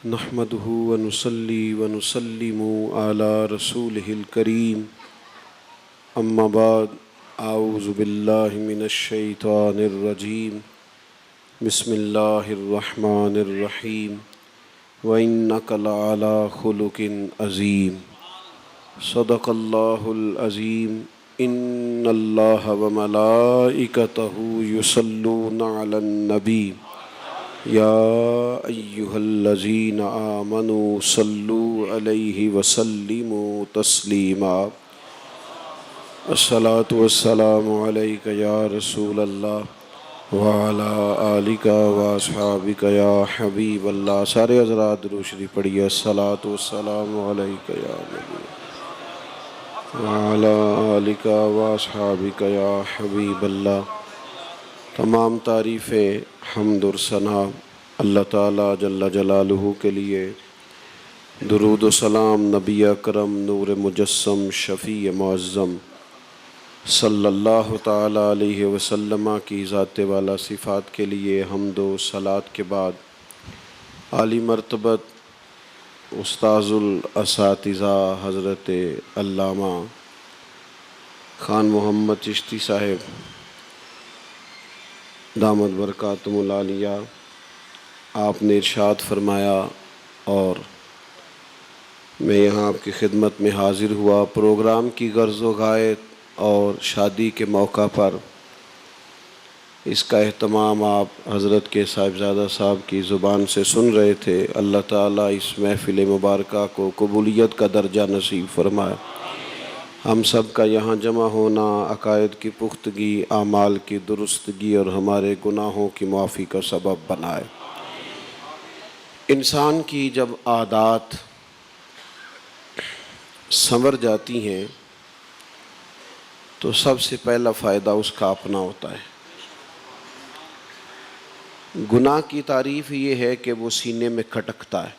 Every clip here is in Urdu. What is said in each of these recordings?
نحمده ونصلي ونسلم على رسوله الكريم اما بعد اعوذ باللہ من الشیطان الرجیم بسم اللہ الرحمن الرحیم وإنك لعلى خلق عظیم صدق اللہ العظیم ان اللہ وملائکتہ یصلون علی النبی یا ایہا الذین آمنوا صلوا علیہ وسلموا تسلیما الصلاۃ والسلام علیک یا رسول اللہ وعلی آلک واصحابک یا حبیب اللہ۔ سارے حضرات درود شریف پڑھیے۔ الصلاۃ والسلام علیک یا نبی وعلی آلک واصحابک یا حبیب اللہ۔ تمام تعریفیں، حمد و ثنا اللہ تعالیٰ جل جلالہ کے لیے، درود و سلام نبی اکرم نور مجسم شفیع معظم صلی اللہ تعالیٰ علیہ وسلم کی ذات والا صفات کے لیے حمد و صلات کے بعد عالی مرتبت استاذ الاساتذہ حضرت علامہ خان محمد چشتی صاحب دامت برکاتہم العالیہ، آپ نے ارشاد فرمایا اور میں یہاں آپ کی خدمت میں حاضر ہوا۔ پروگرام کی غرض و غایت اور شادی کے موقع پر اس کا اہتمام آپ حضرت کے صاحبزادہ صاحب کی زبان سے سن رہے تھے۔ اللہ تعالیٰ اس محفل مبارکہ کو قبولیت کا درجہ نصیب فرمائے۔ ہم سب کا یہاں جمع ہونا عقائد کی پختگی، اعمال کی درستگی اور ہمارے گناہوں کی معافی کا سبب بنائے۔ انسان کی جب عادات سنور جاتی ہیں تو سب سے پہلا فائدہ اس کا اپنا ہوتا ہے۔ گناہ کی تعریف یہ ہے کہ وہ سینے میں کھٹکتا ہے،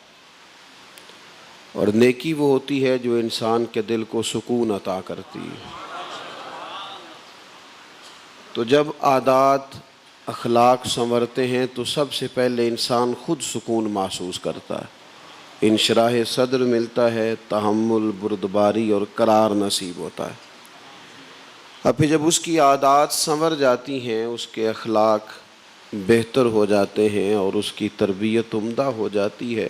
اور نیکی وہ ہوتی ہے جو انسان کے دل کو سکون عطا کرتی ہے۔ تو جب عادات اخلاق سنورتے ہیں تو سب سے پہلے انسان خود سکون محسوس کرتا ہے، انشراح صدر ملتا ہے، تحمل، بردباری اور قرار نصیب ہوتا ہے۔ اب پھر جب اس کی عادات سنور جاتی ہیں، اس کے اخلاق بہتر ہو جاتے ہیں اور اس کی تربیت عمدہ ہو جاتی ہے،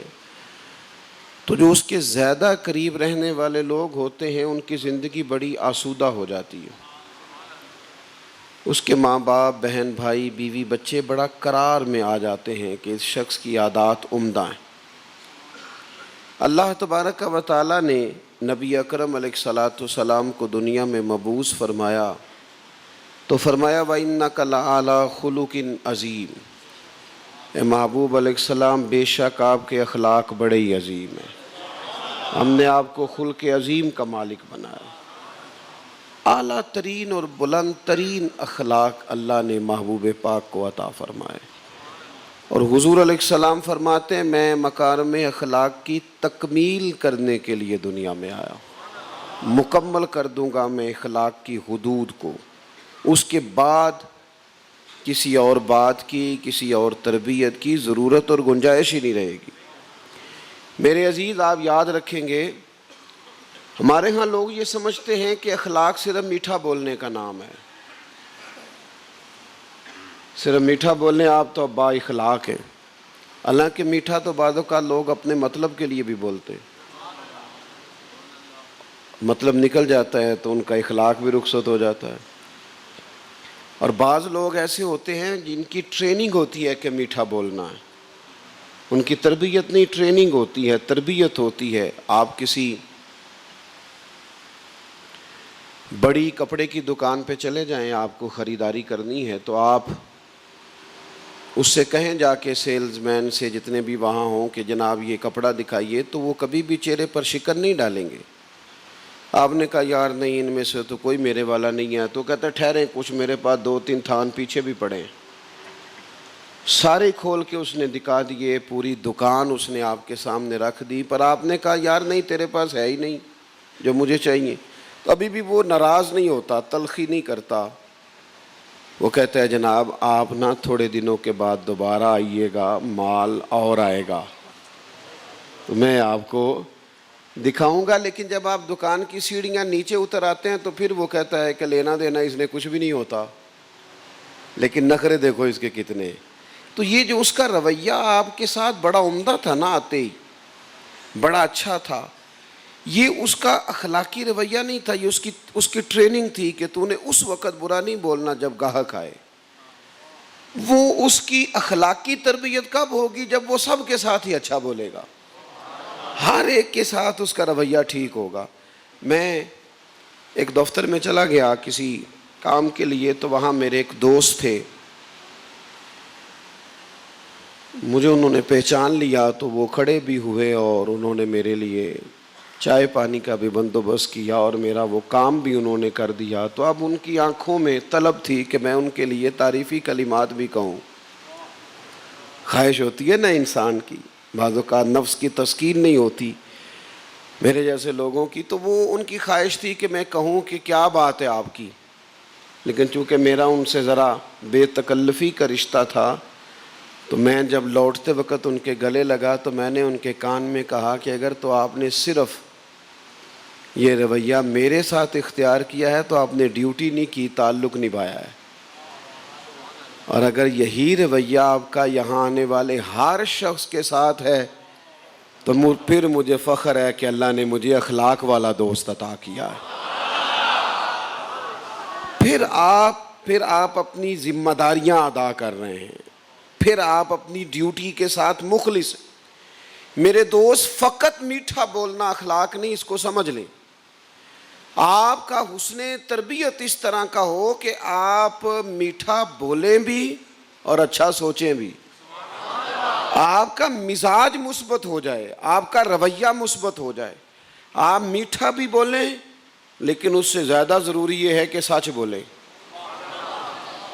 تو جو اس کے زیادہ قریب رہنے والے لوگ ہوتے ہیں ان کی زندگی بڑی آسودہ ہو جاتی ہے۔ اس کے ماں باپ، بہن بھائی، بیوی بچے بڑا قرار میں آ جاتے ہیں کہ اس شخص کی عادات عمدہ ہیں۔ اللہ تبارک و تعالیٰ نے نبی اکرم علیہ الصلاۃ والسلام کو دنیا میں مبعوث فرمایا تو فرمایا وَإِنَّكَ لَعَلَىٰ خُلُقٍ عَظِيمٍ، اے محبوب علیہ السلام بے شک آپ کے اخلاق بڑے ہی عظیم ہیں۔ ہم نے آپ کو خلق عظیم کا مالک بنایا۔ اعلیٰ ترین اور بلند ترین اخلاق اللہ نے محبوب پاک کو عطا فرمائے، اور حضور علیہ السلام فرماتے ہیں میں مکارم اخلاق کی تکمیل کرنے کے لیے دنیا میں آیا ہوں، مکمل کر دوں گا میں اخلاق کی حدود کو۔ اس کے بعد کسی اور بات کی، کسی اور تربیت کی ضرورت اور گنجائش ہی نہیں رہے گی۔ میرے عزیز، آپ یاد رکھیں گے، ہمارے ہاں لوگ یہ سمجھتے ہیں کہ اخلاق صرف میٹھا بولنے کا نام ہے، صرف میٹھا بولنے آپ تو با اخلاق ہیں۔ حالانکہ میٹھا تو بعض اوقات لوگ اپنے مطلب کے لیے بھی بولتے ہیں، مطلب نکل جاتا ہے تو ان کا اخلاق بھی رخصت ہو جاتا ہے۔ اور بعض لوگ ایسے ہوتے ہیں جن کی ٹریننگ ہوتی ہے کہ میٹھا بولنا ہے، ان کی تربیت نہیں، ٹریننگ ہوتی ہے، تربیت ہوتی ہے۔ آپ کسی بڑی کپڑے کی دکان پہ چلے جائیں، آپ کو خریداری کرنی ہے تو آپ اس سے کہیں جا کے، سیلز مین سے، جتنے بھی وہاں ہوں کہ جناب یہ کپڑا دکھائیے، تو وہ کبھی بھی چہرے پر شکن نہیں ڈالیں گے۔ آپ نے کہا یار نہیں، ان میں سے تو کوئی میرے والا نہیں ہے، تو کہتے ٹھہریں، کچھ میرے پاس 2-3 تھان پیچھے بھی پڑے ہیں۔ سارے کھول کے اس نے دکھا دیے، پوری دکان اس نے آپ کے سامنے رکھ دی، پر آپ نے کہا یار نہیں، تیرے پاس ہے ہی نہیں جو مجھے چاہیے۔ تو ابھی بھی وہ ناراض نہیں ہوتا، تلخی نہیں کرتا، وہ کہتا ہے جناب آپ نا تھوڑے دنوں کے بعد دوبارہ آئیے گا، مال اور آئے گا۔ تو میں آپ کو دکھاؤں گا، لیکن جب آپ دکان کی سیڑھیاں نیچے اتر آتے ہیں تو پھر وہ کہتا ہے کہ لینا دینا اس نے کچھ بھی نہیں ہوتا، لیکن نخرے دیکھو اس کے کتنے۔ تو یہ جو اس کا رویہ آپ کے ساتھ بڑا عمدہ تھا نا، آتے ہی بڑا اچھا تھا، یہ اس کا اخلاقی رویہ نہیں تھا، یہ اس کی ٹریننگ تھی کہ تو نے اس وقت برا نہیں بولنا جب گاہک آئے۔ وہ اس کی اخلاقی تربیت کب ہوگی؟ جب وہ سب کے ساتھ ہی اچھا بولے گا، ہر ایک کے ساتھ اس کا رویہ ٹھیک ہوگا۔ میں ایک دفتر میں چلا گیا کسی کام کے لیے، تو وہاں میرے ایک دوست تھے، مجھے انہوں نے پہچان لیا تو وہ کھڑے بھی ہوئے اور انہوں نے میرے لیے چائے پانی کا بھی بندوبست کیا اور میرا وہ کام بھی انہوں نے کر دیا۔ تو اب ان کی آنکھوں میں طلب تھی کہ میں ان کے لیے تعریفی کلمات بھی کہوں۔ خواہش ہوتی ہے نا انسان کی، بعض اوقات نفس کی تسکین نہیں ہوتی میرے جیسے لوگوں کی، تو وہ ان کی خواہش تھی کہ میں کہوں کہ کیا بات ہے آپ کی، لیکن چونکہ میرا ان سے ذرا بے تکلفی کا رشتہ تھا، تو میں جب لوٹتے وقت ان کے گلے لگا تو میں نے ان کے کان میں کہا کہ اگر تو آپ نے صرف یہ رویہ میرے ساتھ اختیار کیا ہے تو آپ نے ڈیوٹی نہیں کی، تعلق نبھایا ہے، اور اگر یہی رویہ آپ کا یہاں آنے والے ہر شخص کے ساتھ ہے تو پھر مجھے فخر ہے کہ اللہ نے مجھے اخلاق والا دوست عطا کیا ہے۔ پھر آپ اپنی ذمہ داریاں ادا کر رہے ہیں، پھر آپ اپنی ڈیوٹی کے ساتھ مخلص ہیں۔ میرے دوست، فقط میٹھا بولنا اخلاق نہیں، اس کو سمجھ لیں۔ آپ کا حسن تربیت اس طرح کا ہو کہ آپ میٹھا بولیں بھی اور اچھا سوچیں بھی، آپ کا مزاج مثبت ہو جائے، آپ کا رویہ مثبت ہو جائے۔ آپ میٹھا بھی بولیں، لیکن اس سے زیادہ ضروری یہ ہے کہ سچ بولیں،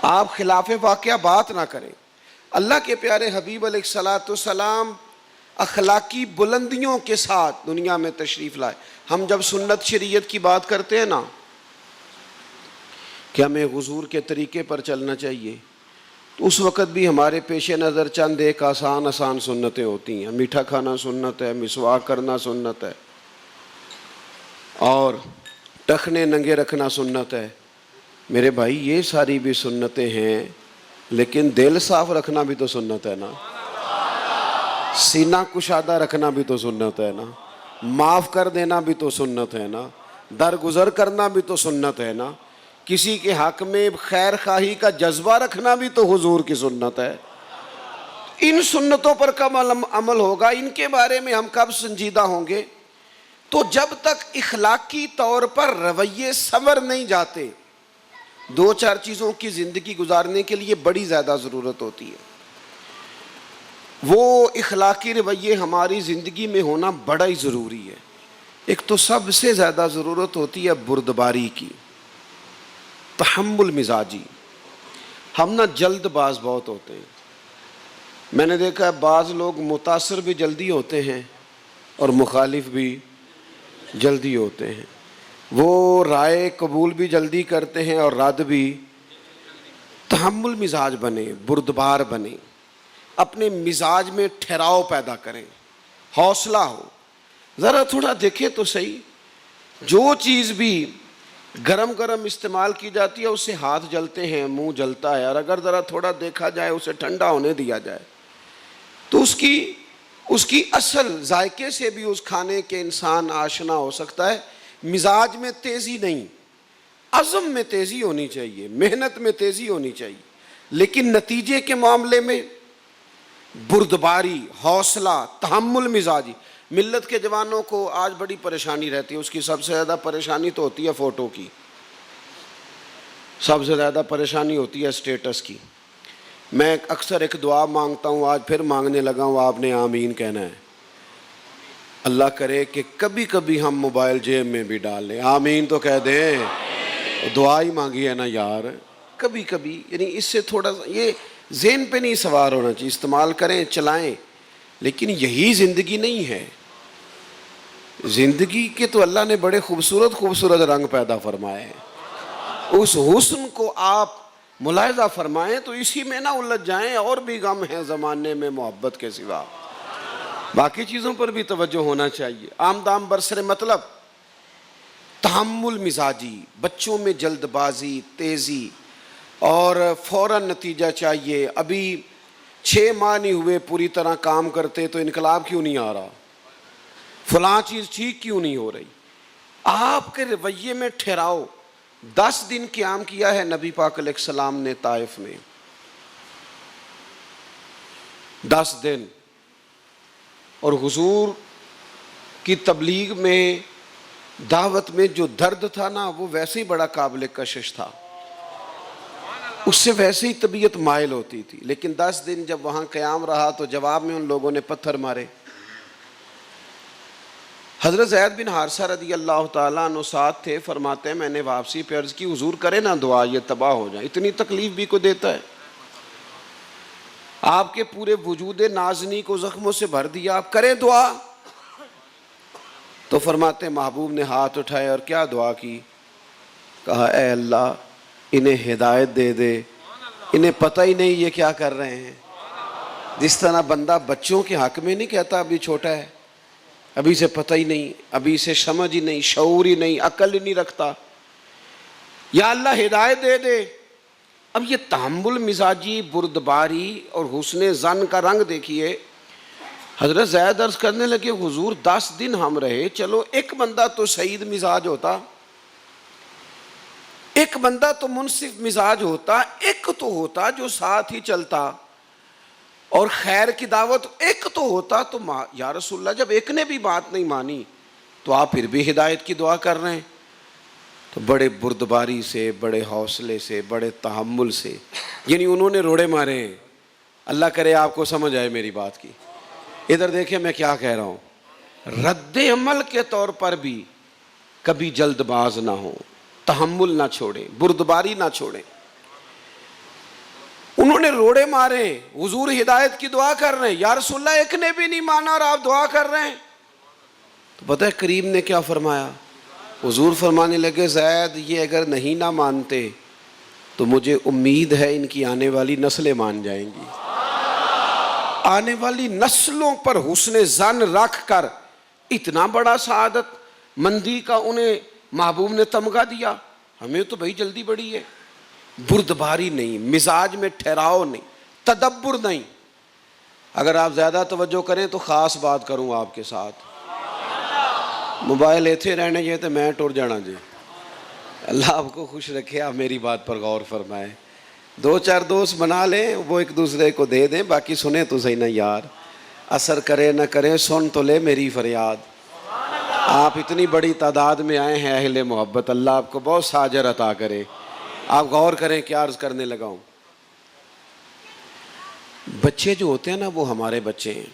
آپ خلاف واقعہ بات نہ کریں۔ اللہ کے پیارے حبیب علیہ الصلوۃ والسلام اخلاقی بلندیوں کے ساتھ دنیا میں تشریف لائے۔ ہم جب سنت شریعت کی بات کرتے ہیں نا کہ ہمیں حضور کے طریقے پر چلنا چاہیے، تو اس وقت بھی ہمارے پیش نظر چند ایک آسان سنتیں ہوتی ہیں۔ میٹھا کھانا سنت ہے، مسواک کرنا سنت ہے، اور ٹخنے ننگے رکھنا سنت ہے۔ میرے بھائی، یہ ساری بھی سنتیں ہیں، لیکن دل صاف رکھنا بھی تو سنت ہے نا، سینہ کشادہ رکھنا بھی تو سنت ہے نا، معاف کر دینا بھی تو سنت ہے نا، درگزر کرنا بھی تو سنت ہے نا، کسی کے حق میں خیر خواہی کا جذبہ رکھنا بھی تو حضور کی سنت ہے۔ ان سنتوں پر کب عمل ہوگا؟ ان کے بارے میں ہم کب سنجیدہ ہوں گے؟ تو جب تک اخلاقی طور پر رویے سنور نہیں جاتے۔ دو چار چیزوں کی زندگی گزارنے کے لیے بڑی زیادہ ضرورت ہوتی ہے، وہ اخلاقی رویے ہماری زندگی میں ہونا بڑا ہی ضروری ہے۔ ایک تو سب سے زیادہ ضرورت ہوتی ہے بردباری کی، تحمل مزاجی۔ ہم نا جلد باز بہت ہوتے ہیں۔ میں نے دیکھا ہے بعض لوگ متاثر بھی جلدی ہوتے ہیں اور مخالف بھی جلدی ہوتے ہیں، وہ رائے قبول بھی جلدی کرتے ہیں اور رد بھی۔ تحمل مزاج بنے، بردبار بنے، اپنے مزاج میں ٹھہراؤ پیدا کریں، حوصلہ ہو۔ ذرا تھوڑا دیکھیں تو صحیح، جو چیز بھی گرم گرم استعمال کی جاتی ہے اس سے ہاتھ جلتے ہیں، منہ جلتا ہے، اور اگر ذرا تھوڑا دیکھا جائے، اسے ٹھنڈا ہونے دیا جائے تو اس کی اصل ذائقے سے بھی اس کھانے کے انسان آشنا ہو سکتا ہے۔ مزاج میں تیزی نہیں، عزم میں تیزی ہونی چاہیے، محنت میں تیزی ہونی چاہیے، لیکن نتیجے کے معاملے میں بردباری، حوصلہ، تحمل مزاجی۔ ملت کے جوانوں کو آج بڑی پریشانی رہتی ہے، اس کی سب سے زیادہ پریشانی تو ہوتی ہے فوٹو کی، سب سے زیادہ پریشانی ہوتی ہے اسٹیٹس کی۔ میں اکثر ایک دعا مانگتا ہوں، آج پھر مانگنے لگا ہوں، آپ نے آمین کہنا ہے۔ اللہ کرے کہ کبھی کبھی ہم موبائل جیب میں بھی ڈال لیں، آمین تو کہہ دیں، دعا ہی مانگی ہے نا یار۔ کبھی کبھی، یعنی اس سے تھوڑا سا یہ ذہن پہ نہیں سوار ہونا چاہیے، استعمال کریں، چلائیں، لیکن یہی زندگی نہیں ہے۔ زندگی کے تو اللہ نے بڑے خوبصورت رنگ پیدا فرمائے ہیں، اس حسن کو آپ ملاحظہ فرمائیں تو اسی میں نہ الجھ جائیں، اور بھی غم ہیں زمانے میں محبت کے سوا۔ باقی چیزوں پر بھی توجہ ہونا چاہیے. آمدام برسر مطلب تحمل مزاجی، بچوں میں جلد بازی، تیزی اور فوراً نتیجہ چاہیے. ابھی 6 ماہ نہیں ہوئے پوری طرح کام کرتے تو انقلاب کیوں نہیں آ رہا، فلاں چیز ٹھیک کیوں نہیں ہو رہی. آپ کے رویے میں ٹھہراؤ. 10 دن قیام کیا ہے نبی پاک علیہ السلام نے طائف میں، 10 دن. اور حضور کی تبلیغ میں، دعوت میں جو درد تھا نا، وہ ویسے ہی بڑا قابل کشش تھا، اس سے ویسے ہی طبیعت مائل ہوتی تھی. لیکن 10 دن جب وہاں قیام رہا تو جواب میں ان لوگوں نے پتھر مارے. حضرت زید بن حارثہ رضی اللہ تعالیٰ عنہ ساتھ تھے. فرماتے ہیں میں نے واپسی پہ عرض کی حضور کرے نا دعا، یہ تباہ ہو جائیں. اتنی تکلیف بھی کو دیتا ہے، آپ کے پورے وجود نازنی کو زخموں سے بھر دیا، آپ کریں دعا. تو فرماتے ہیں محبوب نے ہاتھ اٹھائے اور کیا دعا کی؟ کہا اے اللہ انہیں ہدایت دے دے، انہیں پتہ ہی نہیں یہ کیا کر رہے ہیں. جس طرح بندہ بچوں کے حق میں نہیں کہتا ابھی چھوٹا ہے، ابھی اسے پتہ ہی نہیں، ابھی اسے سمجھ ہی نہیں، شعور ہی نہیں، عقل ہی نہیں رکھتا. یا اللہ ہدایت دے دے. اب یہ تحمل مزاجی، بردباری اور حسن ظن کا رنگ دیکھیے. حضرت زید عرض کرنے لگے حضور 10 دن ہم رہے، چلو ایک بندہ تو سعید مزاج ہوتا، ایک بندہ تو منصف مزاج ہوتا، ایک تو ہوتا جو ساتھ ہی چلتا اور خیر کی دعوت ایک تو ہوتا. تو یا رسول اللہ جب ایک نے بھی بات نہیں مانی تو آپ پھر بھی ہدایت کی دعا کر رہے ہیں. تو بڑے بردباری سے، بڑے حوصلے سے، بڑے تحمل سے، یعنی انہوں نے روڑے مارے ہیں. اللہ کرے آپ کو سمجھ آئے میری بات کی. ادھر دیکھیں میں کیا کہہ رہا ہوں. رد عمل کے طور پر بھی کبھی جلد باز نہ ہو، تحمل نہ چھوڑیں، بردباری نہ چھوڑیں. انہوں نے روڑے مارے، حضور ہدایت کی دعا کر رہے ہیں. یا رسول اللہ ایک نے بھی نہیں مانا اور آپ دعا کر رہے ہیں. تو پتہ ہے کریم نے کیا فرمایا؟ حضور فرمانے لگے زید یہ اگر نہیں نہ مانتے تو مجھے امید ہے ان کی آنے والی نسلیں مان جائیں گی. آنے والی نسلوں پر حسن ظن رکھ کر اتنا بڑا سعادت مندی کا انہیں محبوب نے تمغہ دیا. ہمیں تو بھائی جلدی بڑی ہے. بردباری نہیں، مزاج میں ٹھہراؤ نہیں، تدبر نہیں. اگر آپ زیادہ توجہ کریں تو خاص بات کروں آپ کے ساتھ. موبائل ایتھے رہنے جائے تو میں ٹر جانا جی. اللہ آپ کو خوش رکھے، آپ میری بات پر غور فرمائیں. 2-4 دوست بنا لیں، وہ ایک دوسرے کو دے دیں، باقی سنیں تو صحیح نا یار. اثر کرے نہ کرے سن تو لے میری فریاد. آپ اتنی بڑی تعداد میں آئے ہیں اہل محبت، اللہ آپ کو بہت ساجر عطا کرے. آپ غور کریں کیا عرض کرنے لگا ہوں. بچے جو ہوتے ہیں نا وہ ہمارے بچے ہیں،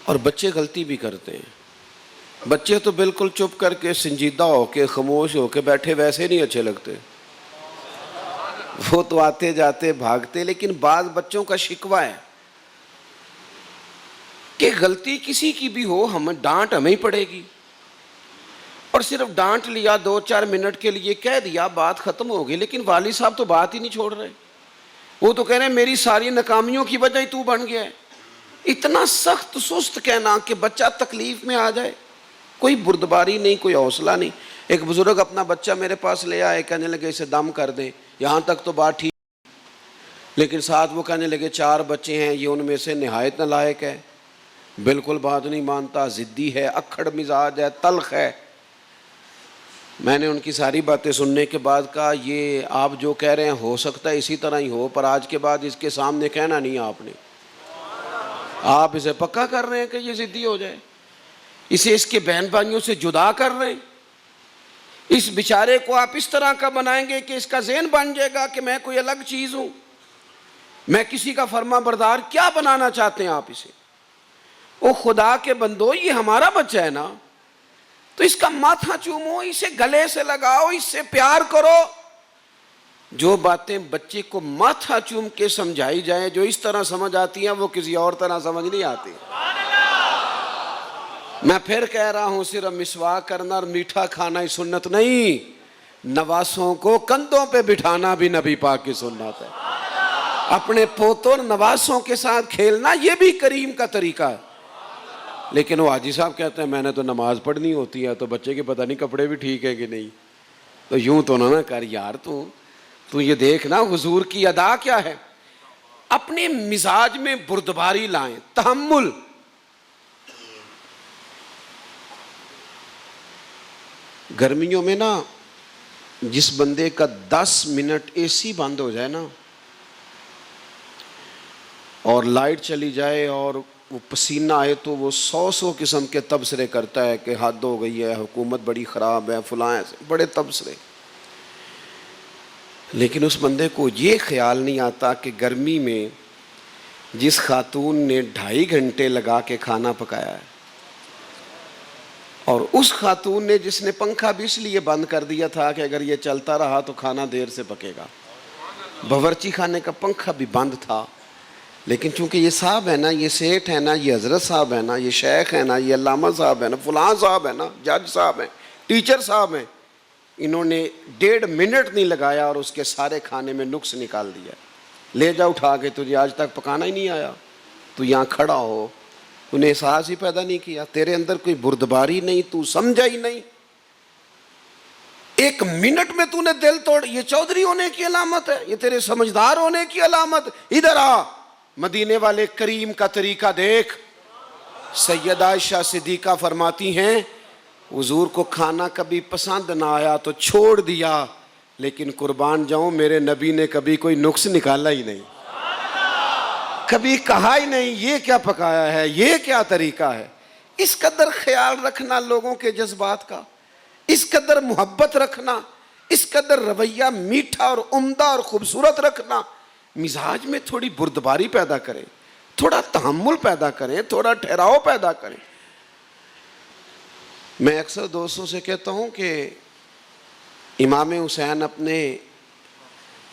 اور بچے غلطی بھی کرتے ہیں. بچے تو بالکل چپ کر کے، سنجیدہ ہو کے، خاموش ہو کے بیٹھے ویسے نہیں اچھے لگتے. وہ تو آتے جاتے بھاگتے. لیکن بعض بچوں کا شکوہ ہے کہ غلطی کسی کی بھی ہو ہمیں ڈانٹ ہمیں ہی پڑے گی. اور صرف ڈانٹ لیا، 2-4 منٹ کے لیے کہہ دیا، بات ختم ہو گئی. لیکن والد صاحب تو بات ہی نہیں چھوڑ رہے. وہ تو کہہ رہے ہیں میری ساری ناکامیوں کی وجہ ہی تو بن گیا ہے. اتنا سخت سست کہنا کہ بچہ تکلیف میں آ جائے. کوئی بردباری نہیں، کوئی حوصلہ نہیں. ایک بزرگ اپنا بچہ میرے پاس لے آئے، کہنے لگے اسے دم کر دیں. یہاں تک تو بات ٹھیک، لیکن ساتھ وہ کہنے لگے 4 بچے ہیں، یہ ان میں سے نہایت نالائق ہے، بالکل بات نہیں مانتا، ضدی ہے، اکھڑ مزاج ہے، تلخ ہے. میں نے ان کی ساری باتیں سننے کے بعد کہا یہ آپ جو کہہ رہے ہیں ہو سکتا ہے اسی طرح ہی ہو، پر آج کے بعد اس کے سامنے کہنا نہیں آپ نے. آپ اسے پکا کر رہے ہیں کہ یہ ضدی ہو جائے، اسے اس کے بہن بھائیوں سے جدا کر رہے ہیں. اس بیچارے کو آپ اس طرح کا بنائیں گے کہ اس کا ذہن بن جائے گا کہ میں کوئی الگ چیز ہوں، میں کسی کا فرما بردار. کیا بنانا چاہتے ہیں آپ اسے؟ او خدا کے بندو، یہ ہمارا بچہ ہے نا، تو اس کا ماتھا چومو، اسے گلے سے لگاؤ، اس سے پیار کرو. جو باتیں بچے کو ماتھا چوم کے سمجھائی جائیں، جو اس طرح سمجھ آتی ہیں وہ کسی اور طرح سمجھ نہیں آتی. میں پھر کہہ رہا ہوں صرف مسواک کرنا اور میٹھا کھانا ہی سنت نہیں، نواسوں کو کندھوں پہ بٹھانا بھی نبی پاک کی سنت ہے. اپنے پوتوں نواسوں کے ساتھ کھیلنا یہ بھی کریم کا طریقہ ہے. لیکن وہ حاجی صاحب کہتے ہیں میں نے تو نماز پڑھنی ہوتی ہے تو بچے کے پتہ نہیں کپڑے بھی ٹھیک ہے کہ نہیں. تو یوں تو نہ کر یار, تو یہ دیکھ نا حضور کی ادا کیا ہے. اپنے مزاج میں بردباری لائیں, تحمل. گرمیوں میں نا جس بندے کا 10 منٹ اے سی بند ہو جائے نا اور لائٹ چلی جائے اور وہ پسینہ آئے تو وہ 100 قسم کے تبصرے کرتا ہے کہ حد ہو گئی ہے, حکومت بڑی خراب ہے, فلاں بڑے تبصرے. لیکن اس بندے کو یہ خیال نہیں آتا کہ گرمی میں جس خاتون نے 2.5 گھنٹے لگا کے کھانا پکایا ہے اور اس خاتون نے جس نے پنکھا بھی اس لیے بند کر دیا تھا کہ اگر یہ چلتا رہا تو کھانا دیر سے پکے گا, باورچی خانے کا پنکھا بھی بند تھا, لیکن چونکہ یہ صاحب ہے نا, یہ سیٹھ ہے نا, یہ حضرت صاحب ہے نا, یہ شیخ ہے نا, یہ علامہ صاحب ہے نا, فلاں صاحب ہے نا, جج صاحب ہیں, ٹیچر صاحب ہیں, انہوں نے 1.5 منٹ نہیں لگایا اور اس کے سارے کھانے میں نقص نکال دیا. لے جا اٹھا کے, تجھے آج تک پکانا ہی نہیں آیا, تو یہاں کھڑا ہو, انہیں احساس ہی پیدا نہیں کیا, تیرے اندر کوئی بردباری نہیں, تو سمجھا ہی نہیں. 1 منٹ میں تو نے دل توڑ, یہ چودھری ہونے کی علامت ہے, یہ تیرے سمجھدار ہونے کی علامت. ادھر آ, مدینے والے کریم کا طریقہ دیکھ. سیدہ عائشہ صدیقہ فرماتی ہیں حضور کو کھانا کبھی پسند نہ آیا تو چھوڑ دیا, لیکن قربان جاؤں میرے نبی نے کبھی کوئی نقص نکالا ہی نہیں, کبھی کہا ہی نہیں یہ کیا پکایا ہے, یہ کیا طریقہ ہے. اس قدر خیال رکھنا لوگوں کے جذبات کا, اس قدر محبت رکھنا, اس قدر رویہ میٹھا اور عمدہ اور خوبصورت رکھنا, مزاج میں تھوڑی بردباری پیدا کریں, تھوڑا تحمل پیدا کریں, تھوڑا ٹھہراؤ پیدا کریں. میں اکثر دوستوں سے کہتا ہوں کہ امام حسین اپنے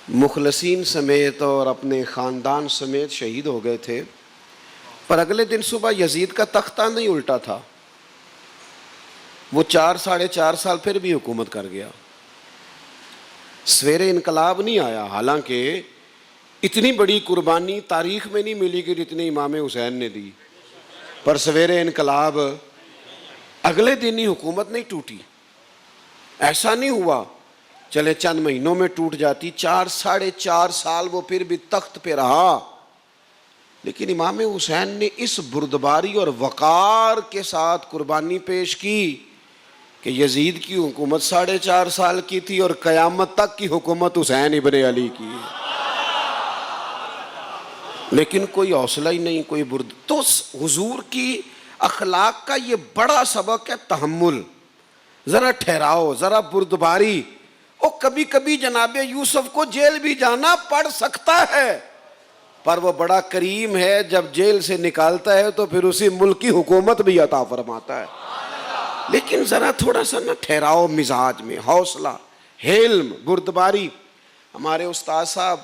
مخلصین سمیت اور اپنے خاندان سمیت شہید ہو گئے تھے, پر اگلے دن صبح یزید کا تختہ نہیں الٹا تھا, وہ 4 سال پھر بھی حکومت کر گیا. سویرے انقلاب نہیں آیا, حالانکہ اتنی بڑی قربانی تاریخ میں نہیں ملی کہ جتنی امام حسین نے دی, پر سویرے انقلاب اگلے دن ہی حکومت نہیں ٹوٹی. ایسا نہیں ہوا چلے چند مہینوں میں ٹوٹ جاتی, 4 سال وہ پھر بھی تخت پہ رہا. لیکن امام حسین نے اس بردباری اور وقار کے ساتھ قربانی پیش کی کہ یزید کی حکومت 4.5 سال کی تھی اور قیامت تک کی حکومت حسین ابن علی کی ہے, لیکن کوئی حوصلہ ہی نہیں, کوئی تو حضور کی اخلاق کا یہ بڑا سبق ہے تحمل, ذرا ٹھہراؤ, ذرا بردباری. اور کبھی کبھی جناب یوسف کو جیل بھی جانا پڑ سکتا ہے, پر وہ بڑا کریم ہے, جب جیل سے نکالتا ہے تو پھر اسی ملک کی حکومت بھی عطا فرماتا ہے. لیکن ذرا تھوڑا سا نہ ٹھہراؤ مزاج میں, حوصلہ, حلم, بردباری. ہمارے استاد صاحب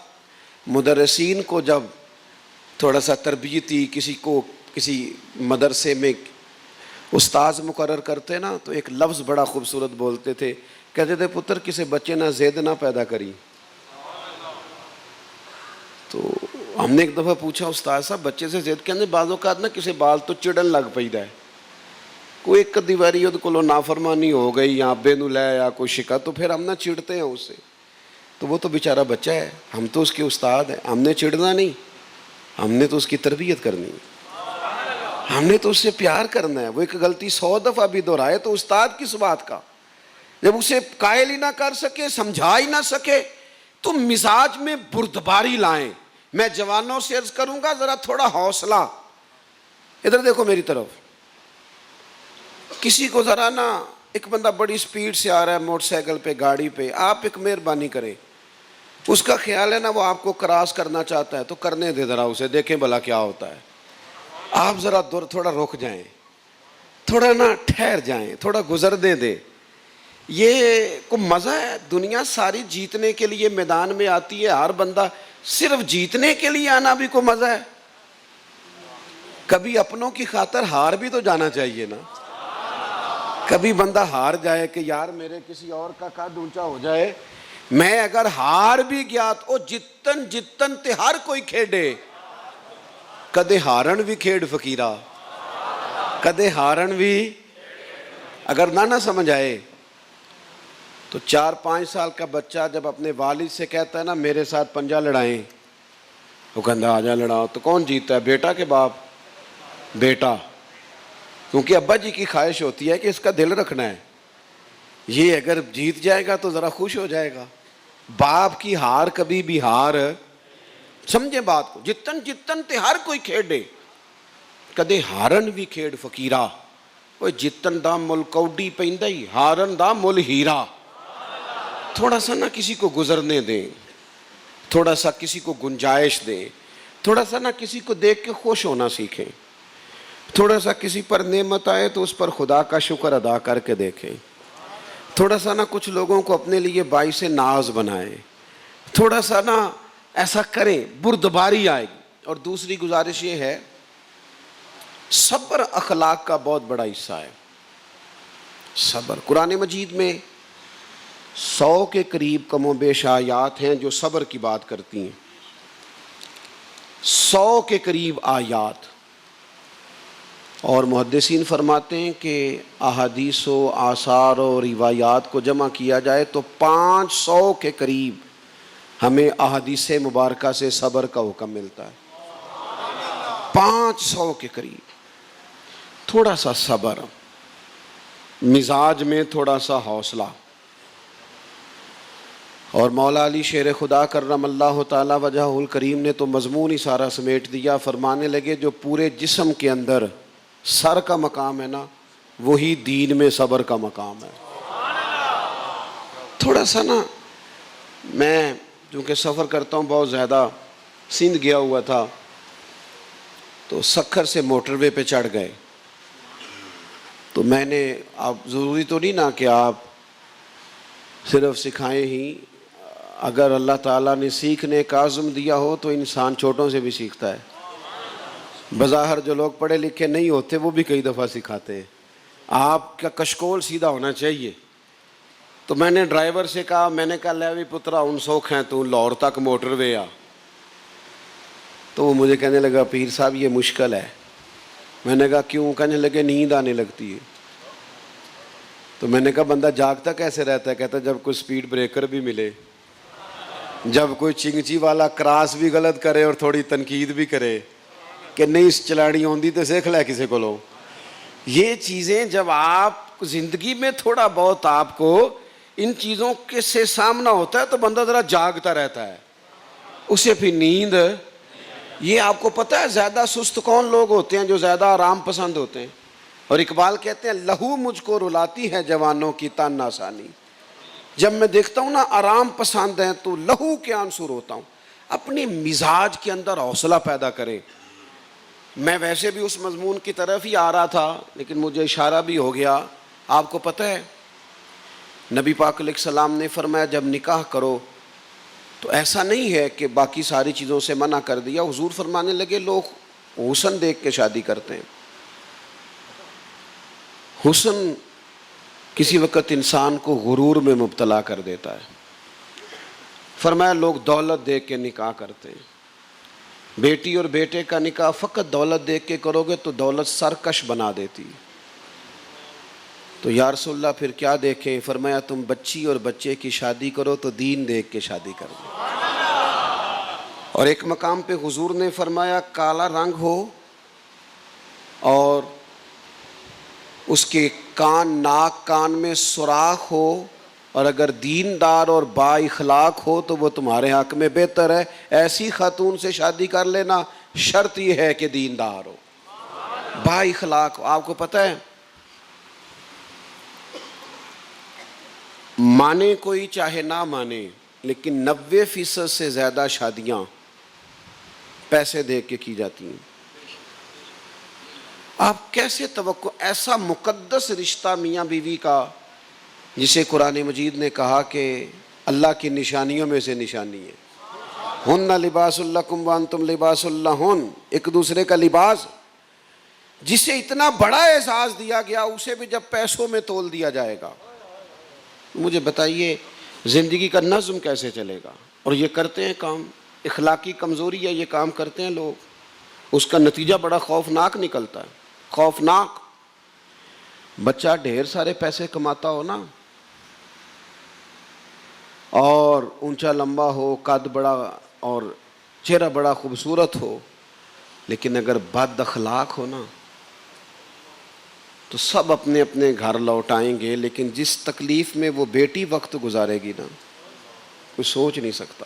مدرسین کو جب تھوڑا سا تربیتی کسی مدرسے میں استاذ مقرر کرتے نا تو ایک لفظ بڑا خوبصورت بولتے تھے, کہتے تھے پتر کسی بچے نہ زید نہ پیدا کری. تو ہم نے ایک دفعہ پوچھا استاد صاحب بچے سے زید, کہنے بعض اوقات نا کسی بال تو چڑن لگ پئی ہے, کوئی ایک دیواری کو نافرمانی ہو گئی یا ابے نو لے یا کوئی شکایت, تو پھر ہم نہ چڑھتے ہیں اس سے, تو وہ تو بیچارہ بچہ ہے, ہم تو اس کے استاد ہیں, ہم نے چڑھنا نہیں, ہم نے تو اس کی تربیت کرنی ہے, ہم نے تو اس سے پیار کرنا ہے. وہ ایک غلطی 100 دفعہ بھی دہرائے تو استاد کس بات کا, جب اسے قائل ہی نہ کر سکے, سمجھا ہی نہ سکے, تو مزاج میں بردباری لائیں. میں جوانوں سے عرض کروں گا ذرا تھوڑا حوصلہ. ادھر دیکھو میری طرف, کسی کو ذرا نا, ایک بندہ بڑی سپیڈ سے آ رہا ہے موٹر سائیکل پہ, گاڑی پہ, آپ ایک مہربانی کریں, اس کا خیال ہے نا وہ آپ کو کراس کرنا چاہتا ہے تو کرنے دے, ذرا اسے دیکھیں بھلا کیا ہوتا ہے. آپ ذرا تھوڑا رک جائیں, تھوڑا نا ٹھہر جائیں, تھوڑا گزرنے دیں. یہ کو مزہ ہے, دنیا ساری جیتنے کے لیے میدان میں آتی ہے, ہر بندہ صرف جیتنے کے لیے آنا بھی کو مزہ ہے. کبھی اپنوں کی خاطر ہار بھی تو جانا چاہیے نا. کبھی بندہ ہار جائے کہ یار میرے کسی اور کا قد اونچا ہو جائے میں اگر ہار بھی گیا تو جتن جتن تے ہر کوئی کھیڈے، کدے ہارن بھی کھیڈ فقیرہ، کدے ہارن بھی۔ اگر نہ سمجھ آئے تو 4-5 سال کا بچہ جب اپنے والد سے کہتا ہے نا میرے ساتھ پنجا لڑائیں، وہ کہتا آ جا لڑاؤ، تو کون جیتا ہے، بیٹا کہ باپ؟ بیٹا، کیونکہ ابا جی کی خواہش ہوتی ہے کہ اس کا دل رکھنا ہے، یہ اگر جیت جائے گا تو ذرا خوش ہو جائے گا۔ باپ کی ہار کبھی بھی ہار، سمجھے بات کو، جتن جتن تے ہر کوئی کھیڈے، کدے ہارن بھی کھیڈ فقیرہ، وہ جتن دا مل کوڈی پیندا ہی، ہارن دا مل ہیرا۔ تھوڑا سا نہ کسی کو گزرنے دیں، تھوڑا سا کسی کو گنجائش دیں، تھوڑا سا نہ کسی کو دیکھ کے خوش ہونا سیکھیں، تھوڑا سا کسی پر نعمت آئے تو اس پر خدا کا شکر ادا کر کے دیکھیں، تھوڑا سا نہ کچھ لوگوں کو اپنے لیے باعث ناز بنائیں، تھوڑا سا نہ ایسا کریں، بردباری آئے گی۔ اور دوسری گزارش یہ ہے، صبر اخلاق کا بہت بڑا حصہ ہے۔ صبر، قرآن مجید میں 100 کے قریب کم و بیش آیات ہیں جو صبر کی بات کرتی ہیں، 100 کے قریب آیات۔ اور محدثین فرماتے ہیں کہ احادیث و آثار و روایات کو جمع کیا جائے تو 500 کے قریب ہمیں احادیث مبارکہ سے صبر کا حکم ملتا ہے، 500 کے قریب۔ تھوڑا سا صبر، مزاج میں تھوڑا سا حوصلہ۔ اور مولا علی شیر خدا کرم اللہ تعالی وجہہ الکریم نے تو مضمون ہی سارا سمیٹ دیا، فرمانے لگے جو پورے جسم کے اندر سر کا مقام ہے نا، وہی دین میں صبر کا مقام ہے۔ تھوڑا سا نا، میں چونکہ سفر کرتا ہوں بہت زیادہ، سندھ گیا ہوا تھا تو سکھر سے موٹر وے پہ چڑھ گئے، تو میں نے، اب ضروری تو نہیں نا کہ آپ صرف سکھائیں ہی، اگر اللہ تعالیٰ نے سیکھنے کا عزم دیا ہو تو انسان چھوٹوں سے بھی سیکھتا ہے۔ بظاہر جو لوگ پڑھے لکھے نہیں ہوتے وہ بھی کئی دفعہ سکھاتے ہیں، آپ کا کشکول سیدھا ہونا چاہیے۔ تو میں نے ڈرائیور سے کہا، میں نے کہا لے بھی پترا ان سوکھ ہیں تو لاہور تک موٹر وے آ۔ تو وہ مجھے کہنے لگا پیر صاحب یہ مشکل ہے۔ میں نے کہا کیوں؟ کہنے لگے نیند آنے لگتی ہے۔ تو میں نے کہا بندہ جاگتا کیسے رہتا ہے؟ کہتا جب کوئی سپیڈ بریکر بھی ملے، جب کوئی چنگچی والا کراس بھی غلط کرے اور تھوڑی تنقید بھی کرے کہ نہیں اس چلاڑی ہوندی تو سیکھ لے کسی کو لو۔ یہ چیزیں جب آپ زندگی میں تھوڑا بہت آپ کو ان چیزوں کے سے سامنا ہوتا ہے تو بندہ ذرا جاگتا رہتا ہے، اسے پھر نیند۔ یہ آپ کو پتہ ہے زیادہ سست کون لوگ ہوتے ہیں؟ جو زیادہ آرام پسند ہوتے ہیں۔ اور اقبال کہتے ہیں لہو مجھ کو رلاتی ہے جوانوں کی تن آسانی۔ جب میں دیکھتا ہوں نا آرام پسند ہیں تو لہو کے آنسر ہوتا ہوں۔ اپنی مزاج کے اندر حوصلہ پیدا کریں۔ میں ویسے بھی اس مضمون کی طرف ہی آ رہا تھا لیکن مجھے اشارہ بھی ہو گیا۔ آپ کو پتہ ہے نبی پاک علیہ السلام نے فرمایا جب نکاح کرو تو ایسا نہیں ہے کہ باقی ساری چیزوں سے منع کر دیا۔ حضور فرمانے لگے لوگ حسن دیکھ کے شادی کرتے ہیں، حسن کسی وقت انسان کو غرور میں مبتلا کر دیتا ہے۔ فرمایا لوگ دولت دیکھ کے نکاح کرتے ہیں، بیٹی اور بیٹے کا نکاح فقط دولت دیکھ کے کرو گے تو دولت سرکش بنا دیتی۔ تو یا رسول اللہ پھر کیا دیکھیں؟ فرمایا تم بچی اور بچے کی شادی کرو تو دین دیکھ کے شادی کرو۔ اور ایک مقام پہ حضور نے فرمایا کالا رنگ ہو اور اس کے کان، ناک کان میں سوراخ ہو، اور اگر دیندار اور با اخلاق ہو تو وہ تمہارے حق میں بہتر ہے۔ ایسی خاتون سے شادی کر لینا، شرط یہ ہے کہ دیندار ہو، با اخلاق ہو۔ آپ کو پتہ ہے مانے کوئی چاہے نہ مانے لیکن 90% سے زیادہ شادیاں پیسے دے کے کی جاتی ہیں۔ آپ کیسے توقع، ایسا مقدس رشتہ میاں بیوی کا جسے قرآن مجید نے کہا کہ اللہ کی نشانیوں میں سے نشانی ہے، ہن لباس لکم وانتم لباس لہن، ایک دوسرے کا لباس، جسے اتنا بڑا اعزاز دیا گیا اسے بھی جب پیسوں میں تول دیا جائے گا۔ مجھے بتائیے زندگی کا نظم کیسے چلے گا؟ اور یہ کرتے ہیں کام، اخلاقی کمزوری ہے، یہ کام کرتے ہیں لوگ، اس کا نتیجہ بڑا خوفناک نکلتا ہے، خوفناک۔ بچہ ڈھیر سارے پیسے کماتا ہو نا، اور اونچا لمبا ہو، قد بڑا اور چہرہ بڑا خوبصورت ہو، لیکن اگر بد اخلاق ہو نا تو سب اپنے اپنے گھر لوٹائیں گے، لیکن جس تکلیف میں وہ بیٹی وقت گزارے گی نا کوئی سوچ نہیں سکتا۔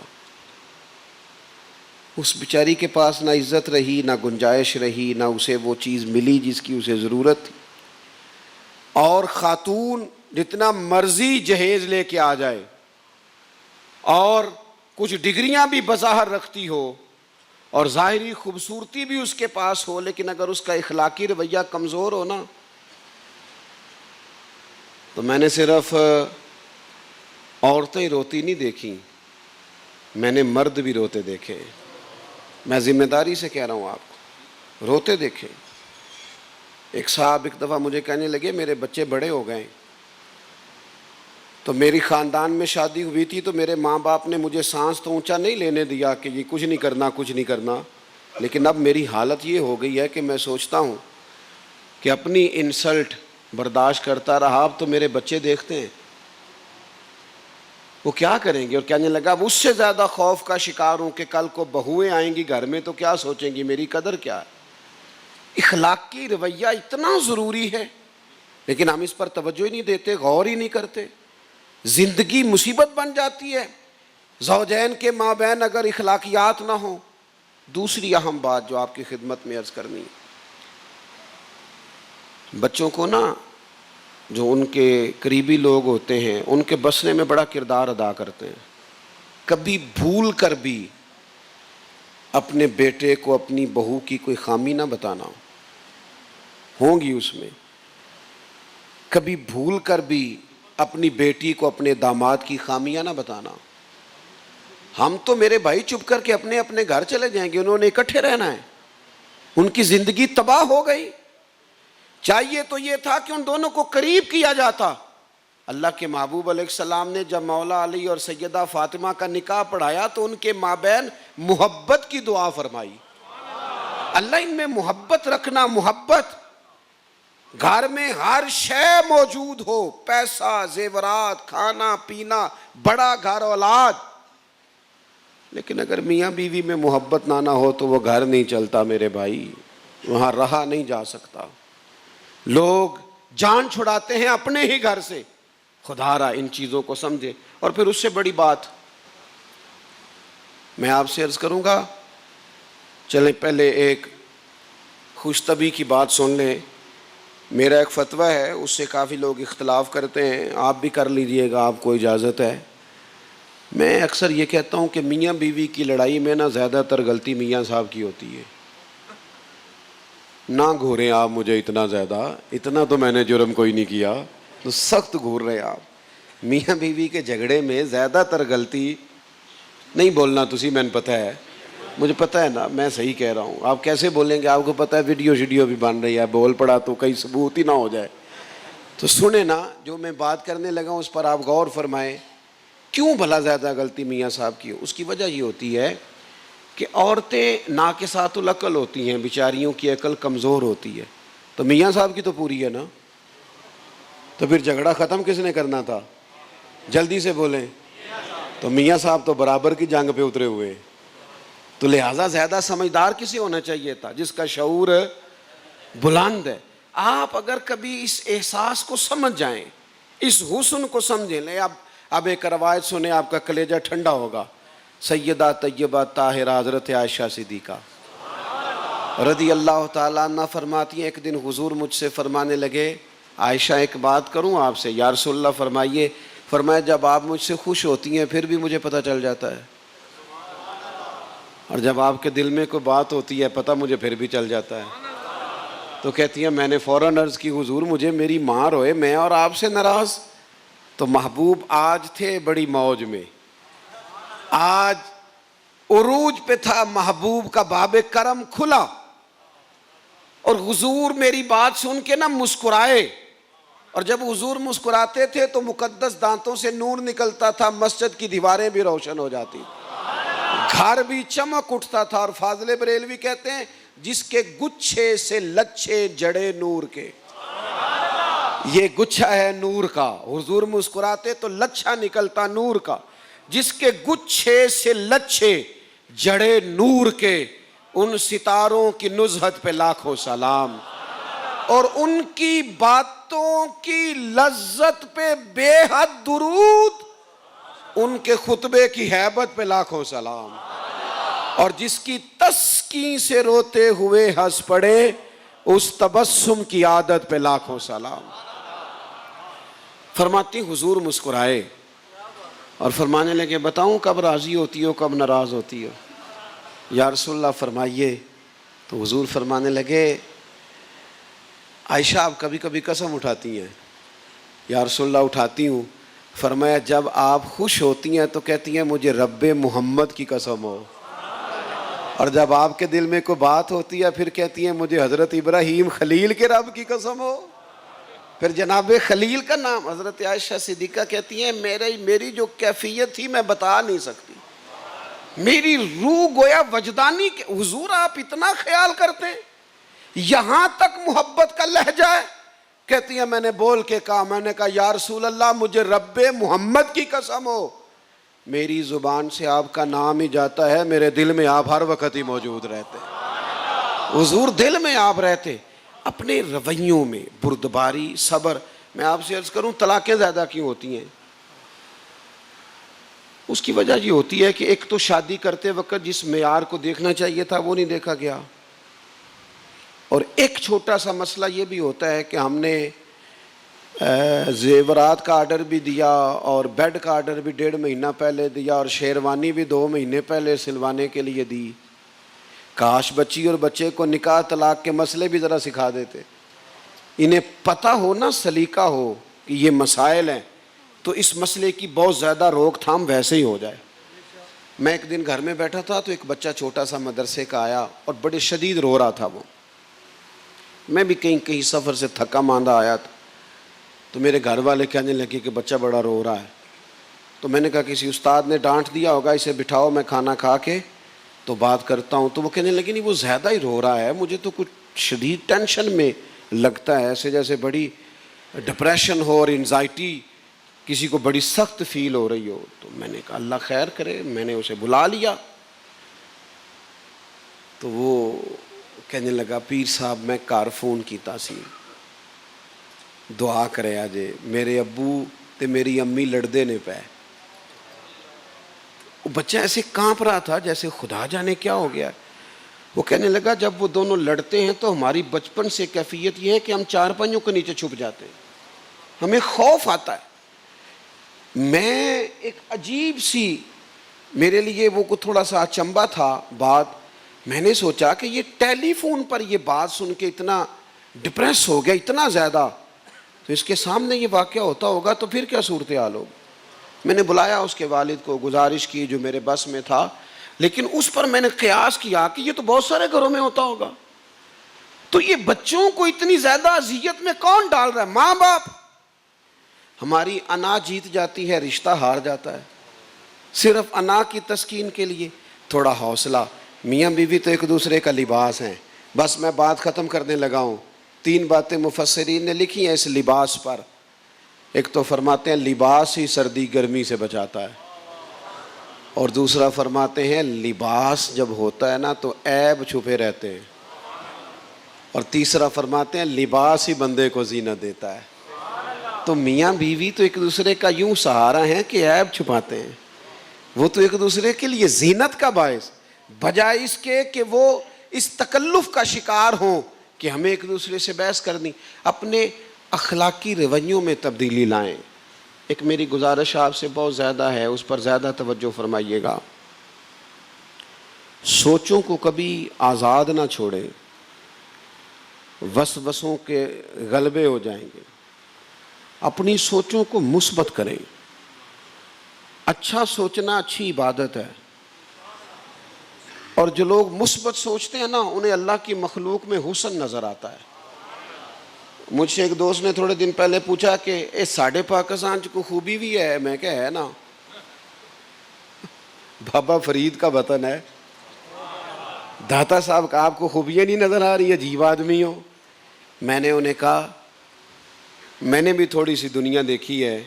اس بیچاری کے پاس نہ عزت رہی، نہ گنجائش رہی، نہ اسے وہ چیز ملی جس کی اسے ضرورت تھی۔ اور خاتون جتنا مرضی جہیز لے کے آ جائے اور کچھ ڈگریاں بھی بظاہر رکھتی ہو اور ظاہری خوبصورتی بھی اس کے پاس ہو، لیکن اگر اس کا اخلاقی رویہ کمزور ہو نا تو میں نے صرف عورتیں روتی نہیں دیکھی، میں نے مرد بھی روتے دیکھے۔ میں ذمہ داری سے کہہ رہا ہوں آپ کو، روتے دیکھے۔ ایک صاحب ایک دفعہ مجھے کہنے لگے میرے بچے بڑے ہو گئے، تو میری خاندان میں شادی ہوئی تھی تو میرے ماں باپ نے مجھے سانس تو اونچا نہیں لینے دیا کہ یہ کچھ نہیں کرنا کچھ نہیں کرنا، لیکن اب میری حالت یہ ہو گئی ہے کہ میں سوچتا ہوں کہ اپنی انسلٹ برداشت کرتا رہا، اب تو میرے بچے دیکھتے ہیں وہ کیا کریں گے۔ اور کہنے لگا اب اس سے زیادہ خوف کا شکار ہوں کہ کل کو بہویں آئیں گی گھر میں تو کیا سوچیں گی، میری قدر کیا ہے۔ اخلاقی رویہ اتنا ضروری ہے، لیکن ہم اس پر توجہ ہی نہیں دیتے، غور ہی نہیں کرتے۔ زندگی مصیبت بن جاتی ہے زوجین کے مابین اگر اخلاقیات نہ ہوں۔ دوسری اہم بات جو آپ کی خدمت میں عرض کرنی ہے، بچوں کو نا جو ان کے قریبی لوگ ہوتے ہیں ان کے بسنے میں بڑا کردار ادا کرتے ہیں۔ کبھی بھول کر بھی اپنے بیٹے کو اپنی بہو کی کوئی خامی نہ بتانا، ہوں گی اس میں۔ کبھی بھول کر بھی اپنی بیٹی کو اپنے داماد کی خامیاں نہ بتانا۔ ہم تو میرے بھائی چپ کر کے اپنے اپنے گھر چلے جائیں گے، انہوں نے اکٹھے رہنا ہے، ان کی زندگی تباہ ہو گئی۔ چاہیے تو یہ تھا کہ ان دونوں کو قریب کیا جاتا۔ اللہ کے محبوب علیہ السلام نے جب مولا علی اور سیدہ فاطمہ کا نکاح پڑھایا تو ان کے مابین محبت کی دعا فرمائی۔ اللہ ان میں محبت رکھنا، محبت، گھر میں ہر شے موجود ہو، پیسہ، زیورات، کھانا پینا، بڑا گھر، اولاد، لیکن اگر میاں بیوی میں محبت نہ ہو تو وہ گھر نہیں چلتا میرے بھائی، وہاں رہا نہیں جا سکتا۔ لوگ جان چھڑاتے ہیں اپنے ہی گھر سے۔ خدا را ان چیزوں کو سمجھے۔ اور پھر اس سے بڑی بات میں آپ سے عرض کروں گا، چلیں پہلے ایک خوش طبعی کی بات سن لیں۔ میرا ایک فتویٰ ہے، اس سے کافی لوگ اختلاف کرتے ہیں، آپ بھی کر لیجئے گا، آپ کو اجازت ہے۔ میں اکثر یہ کہتا ہوں کہ میاں بیوی کی لڑائی میں نا زیادہ تر غلطی میاں صاحب کی ہوتی ہے۔ نہ گھوریں آپ مجھے اتنا زیادہ، اتنا تو میں نے جرم کوئی نہیں کیا، تو سخت گھور رہے آپ۔ میاں بیوی کے جھگڑے میں زیادہ تر غلطی، نہیں بولنا تسی، میں نے پتہ ہے، مجھے پتہ ہے نا، میں صحیح کہہ رہا ہوں۔ آپ کیسے بولیں گے، آپ کو پتہ ہے ویڈیو بھی بن رہی ہے، بول پڑا تو کہیں ثبوت ہی نہ ہو جائے۔ تو سنیں نا، جو میں بات کرنے لگا اس پر آپ غور فرمائیں۔ کیوں بھلا زیادہ غلطی میاں صاحب کی؟ اس کی وجہ یہ ہوتی ہے کہ عورتیں ناقصات العقل ہوتی ہیں، بیچاریوں کی عقل کمزور ہوتی ہے، تو میاں صاحب کی تو پوری ہے نا، تو پھر جھگڑا ختم کس نے کرنا تھا؟ جلدی سے بولیں۔ تو میاں صاحب تو برابر کی جنگ پہ اترے ہوئے، تو لہٰذا زیادہ سمجھدار کسے ہونا چاہیے تھا؟ جس کا شعور بلند ہے۔ آپ اگر کبھی اس احساس کو سمجھ جائیں، اس حسن کو سمجھیں لیں، اب ایک روایت سنیں، آپ کا کلیجہ ٹھنڈا ہوگا۔ سیدہ طیبہ طاہرہ حضرت عائشہ صدیقہ رضی اللہ تعالیٰ عنہ فرماتی ہیں، ایک دن حضور مجھ سے فرمانے لگے، عائشہ ایک بات کروں آپ سے؟ یا رسول اللہ فرمائیے۔ فرمایا جب آپ مجھ سے خوش ہوتی ہیں پھر بھی مجھے پتہ چل جاتا ہے، اور جب آپ کے دل میں کوئی بات ہوتی ہے پتہ مجھے پھر بھی چل جاتا ہے۔ تو کہتی ہیں میں نے فوراً عرض کی حضور مجھے میری ماں روئے، میں اور آپ سے ناراض؟ تو محبوب آج تھے بڑی موج میں، آج عروج پہ تھا محبوب کا باب کرم کھلا، اور حضور میری بات سن کے نہ مسکرائے، اور جب حضور مسکراتے تھے تو مقدس دانتوں سے نور نکلتا تھا، مسجد کی دیواریں بھی روشن ہو جاتی، گھر بھی چمک اٹھتا تھا۔ اور فاضل بریلوی کہتے ہیں جس کے گچھے سے لچھے جڑے نور کے، یہ گچھا ہے نور کا، حضور مسکراتے تو لچھا نکلتا نور کا، جس کے گچھے سے لچھے جڑے نور کے، ان ستاروں کی نزہت پہ لاکھوں سلام، اور ان کی باتوں کی لذت پہ بے حد درود، ان کے خطبے کی ہیبت پہ لاکھوں سلام، اور جس کی تسکین سے روتے ہوئے ہنس پڑے اس تبسم کی عادت پہ لاکھوں سلام۔ فرماتی حضور مسکرائے اور فرمانے لگے بتاؤں کب راضی ہوتی ہو کب ناراض ہوتی ہو؟ یا رسول اللہ فرمائیے۔ تو حضور فرمانے لگے عائشہ آپ کبھی کبھی قسم اٹھاتی ہیں؟ یا رسول اللہ اٹھاتی ہوں۔ فرمایا جب آپ خوش ہوتی ہیں تو کہتی ہیں مجھے رب محمد کی قسم ہو، اور جب آپ کے دل میں کوئی بات ہوتی ہے پھر کہتی ہیں مجھے حضرت ابراہیم خلیل کے رب کی قسم ہو۔ پھر جناب خلیل کا نام، حضرت عائشہ صدیقہ کہتی ہیں میری جو کیفیت تھی میں بتا نہیں سکتی، میری روح گویا وجدانی کہ حضور آپ اتنا خیال کرتے ہیں، یہاں تک محبت کا لہجہ ہے۔ کہتی ہیں میں نے بول کے کہا، میں نے کہا یا رسول اللہ مجھے رب محمد کی قسم ہو، میری زبان سے آپ کا نام ہی جاتا ہے، میرے دل میں آپ ہر وقت ہی موجود رہتے ہیں۔ حضور دل میں آپ رہتے، اپنے رویوں میں بردباری، صبر۔ میں آپ سے عرض کروں طلاقیں زیادہ کیوں ہوتی ہیں؟ اس کی وجہ یہ ہوتی ہے کہ ایک تو شادی کرتے وقت جس معیار کو دیکھنا چاہیے تھا وہ نہیں دیکھا گیا، اور ایک چھوٹا سا مسئلہ یہ بھی ہوتا ہے کہ ہم نے زیورات کا آرڈر بھی دیا اور بیڈ کا آرڈر بھی 1.5 مہینہ پہلے دیا اور شیروانی بھی 2 مہینے پہلے سلوانے کے لیے دی۔ کاش بچی اور بچے کو نکاح طلاق کے مسئلے بھی ذرا سکھا دیتے، انہیں پتہ ہو نا، سلیقہ ہو کہ یہ مسائل ہیں، تو اس مسئلے کی بہت زیادہ روک تھام ویسے ہی ہو جائے۔ میں ایک دن گھر میں بیٹھا تھا تو ایک بچہ چھوٹا سا مدرسے کا آیا اور بڑے شدید رو رہا تھا وہ۔ میں بھی کہیں سفر سے تھکا ماندہ آیا تھا، تو میرے گھر والے کہنے لگے کہ بچہ بڑا رو رہا ہے۔ تو میں نے کہا کسی استاد نے ڈانٹ دیا ہوگا، اسے بٹھاؤ میں کھانا کھا کے تو بات کرتا ہوں۔ تو وہ کہنے لگے نہیں وہ زیادہ ہی رو رہا ہے، مجھے تو کچھ شدید ٹینشن میں لگتا ہے، ایسے جیسے بڑی ڈپریشن ہو اور انزائٹی کسی کو بڑی سخت فیل ہو رہی ہو۔ تو میں نے کہا اللہ خیر کرے، میں نے اسے بلا لیا۔ تو وہ کہنے لگا پیر صاحب میں گھر فون کیتا سی، دعا کرے آجے، میرے ابو تے میری امی لڑدے نے پے۔ بچہ ایسے کانپ رہا تھا جیسے خدا جانے کیا ہو گیا۔ وہ کہنے لگا جب وہ دونوں لڑتے ہیں تو ہماری بچپن سے کیفیت یہ ہے کہ ہم چارپائیوں کے نیچے چھپ جاتے ہیں، ہمیں خوف آتا ہے۔ میں ایک عجیب سی، میرے لیے وہ تھوڑا سا اچنبھا تھا بات، میں نے سوچا کہ یہ ٹیلی فون پر یہ بات سن کے اتنا ڈپریس ہو گیا اتنا زیادہ، تو اس کے سامنے یہ واقعہ ہوتا ہوگا تو پھر کیا صورتحال ہوگی۔ میں نے بلایا اس کے والد کو، گزارش کی جو میرے بس میں تھا، لیکن اس پر میں نے قیاس کیا کہ یہ تو بہت سارے گھروں میں ہوتا ہوگا، تو یہ بچوں کو اتنی زیادہ اذیت میں کون ڈال رہا ہے؟ ماں باپ۔ ہماری انا جیت جاتی ہے، رشتہ ہار جاتا ہے، صرف انا کی تسکین کے لیے تھوڑا حوصلہ۔ میاں بیوی تو ایک دوسرے کا لباس ہیں۔ بس میں بات ختم کرنے لگا ہوں۔ 3 باتیں مفسرین نے لکھی ہیں اس لباس پر۔ ایک تو فرماتے ہیں لباس ہی سردی گرمی سے بچاتا ہے، اور دوسرا فرماتے ہیں لباس جب ہوتا ہے نا تو عیب چھپے رہتے ہیں، اور تیسرا فرماتے ہیں لباس ہی بندے کو زینت دیتا ہے۔ تو میاں بیوی تو ایک دوسرے کا یوں سہارا ہیں کہ عیب چھپاتے ہیں، وہ تو ایک دوسرے کے لیے زینت کا باعث، بجائے اس کے کہ وہ اس تکلف کا شکار ہوں کہ ہمیں ایک دوسرے سے بحث کرنی۔ اپنے اخلاقی رویوں میں تبدیلی لائیں۔ ایک میری گزارش آپ سے بہت زیادہ ہے، اس پر زیادہ توجہ فرمائیے گا۔ سوچوں کو کبھی آزاد نہ چھوڑیں، وسوسوں کے غلبے ہو جائیں گے۔ اپنی سوچوں کو مثبت کریں۔ اچھا سوچنا اچھی عبادت ہے، اور جو لوگ مثبت سوچتے ہیں نا انہیں اللہ کی مخلوق میں حسن نظر آتا ہے۔ مجھ سے ایک دوست نے تھوڑے دن پہلے پوچھا کہ اے ساڑھے پاکستان کو خوبی بھی ہے؟ میں کہا ہے نا، بابا فرید کا وطن ہے، داتا صاحب کا آپ کو خوبیاں نہیں نظر آ رہی؟ عجیب آدمی ہو۔ میں نے انہیں کہا میں نے بھی تھوڑی سی دنیا دیکھی ہے،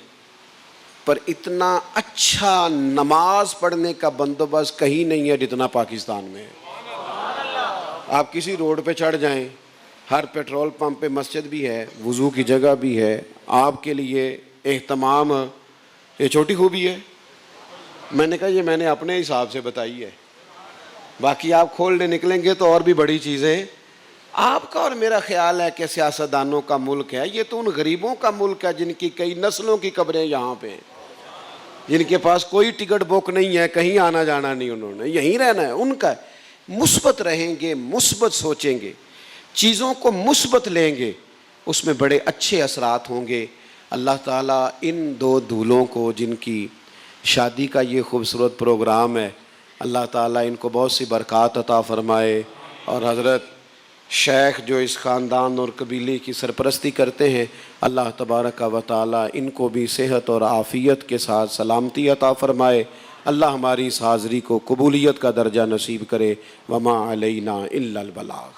پر اتنا اچھا نماز پڑھنے کا بندوبست کہیں نہیں ہے جتنا پاکستان میں ہے۔ آپ کسی روڈ پہ چڑھ جائیں، ہر پیٹرول پمپ پہ مسجد بھی ہے، وضو کی جگہ بھی ہے، آپ کے لیے اہتمام۔ یہ چھوٹی خوبی ہے؟ میں نے کہا یہ میں نے اپنے حساب سے بتائی ہے، باقی آپ کھولنے نکلیں گے تو اور بھی بڑی چیزیں۔ آپ کا اور میرا خیال ہے کہ سیاستدانوں کا ملک ہے، یہ تو ان غریبوں کا ملک ہے جن کی کئی نسلوں کی قبریں یہاں پہ ہیں، جن کے پاس کوئی ٹکٹ بک نہیں ہے، کہیں آنا جانا نہیں، انہوں نے یہیں رہنا ہے، ان کا ہے۔ مثبت رہیں گے، مثبت سوچیں گے، چیزوں کو مثبت لیں گے، اس میں بڑے اچھے اثرات ہوں گے۔ اللہ تعالیٰ ان دو دولوں کو جن کی شادی کا یہ خوبصورت پروگرام ہے، اللہ تعالیٰ ان کو بہت سی برکات عطا فرمائے، اور حضرت شیخ جو اس خاندان اور قبیلے کی سرپرستی کرتے ہیں، اللہ تبارک و تعالیٰ ان کو بھی صحت اور عافیت کے ساتھ سلامتی عطا فرمائے۔ اللہ ہماری اس حاضری کو قبولیت کا درجہ نصیب کرے۔ وما علینا الا البلاغ۔